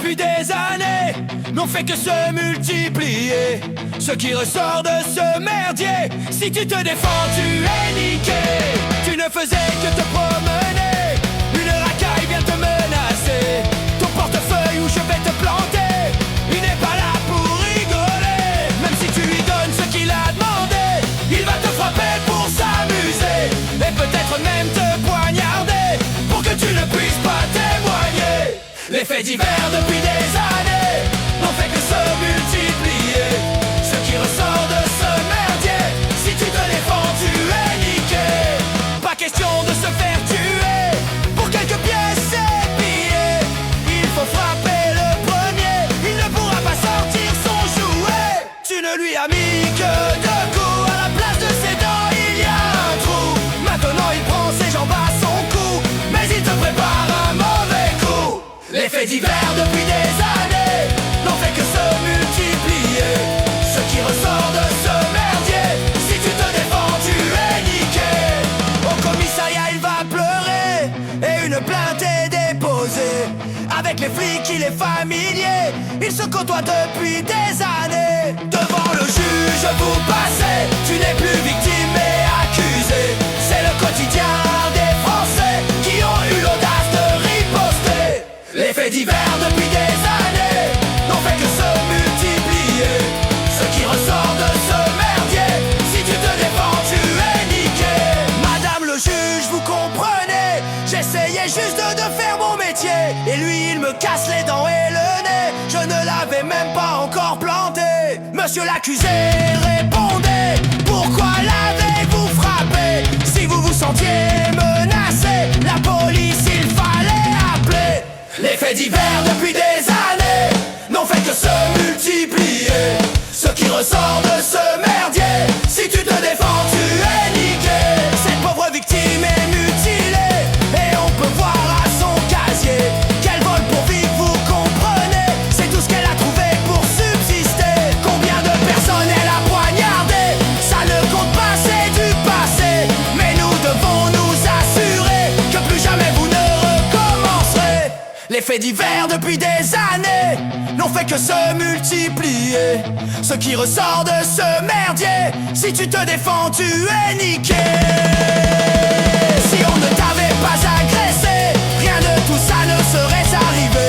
depuis des années n'ont fait que se multiplier. Ce qui ressort de ce merdier, si tu te défends, tu es niqué. Tu ne faisais que te promener, une racaille vient te menacer. Ton portefeuille où je vais te planter, il n'est pas là pour rigoler. Même si tu lui donnes ce qu'il a demandé, il va te frapper pour s'amuser, et peut-être même te poignarder, pour que tu ne puisses pas témoigner. Les faits divers depuis des années n'ont fait que se multiplier. Ce qui ressort de ce merdier, si tu te défends, tu es niqué. Pas question de se faire tuer pour quelques pièces et billets. Il faut frapper le premier, il ne pourra pas sortir son jouet. Tu ne lui as mis que deux coups, à la place de ses dents il y a un trou. Maintenant il prend ses jambes à son cou, mais il te prépare un mauvais coup. Les faits divers depuis des années n'ont fait que se multiplier. Ce qui ressort de ce merdier, si tu te défends, tu es niqué. Au commissariat il va pleurer, et une plainte est déposée. Avec les flics il est familier, il se côtoie depuis des années. Devant le juge vous passez, tu n'es plus victime mais accusé. C'est le quotidien des Français qui ont eu l'audace de riposter. Les faits divers depuis des années n'ont fait que se multiplier. Ce qui ressort de ce merdier, si tu te défends, tu es niqué. Madame le juge, vous comprenez, j'essayais juste de faire mon métier, et lui il me casse les dents et le nez. Je ne l'avais même pas encore planté. Monsieur l'accusé, répondez, pourquoi l'avez-vous frappé? Si vous vous sentiez menacé, la police il fallait appeler. Les faits divers depuis des années n'ont fait que se multiplier. Ce qui ressort de ce merdier, si tu te défends, tu es niqué. Cette pauvre victime est mutilée, et on peut voir à son casier qu'elle vole pour vivre, vous comprenez. C'est tout ce qu'elle a trouvé pour subsister. Combien de personnes elle a poignardé, ça ne compte pas, c'est du passé. Mais nous devons nous assurer que plus jamais vous ne recommencerez. Les faits divers depuis des années n'ont fait que se multiplier. Ce qui ressort de ce merdier, si tu te défends, tu es niqué. Si on ne t'avait pas agressé, rien de tout ça ne serait arrivé.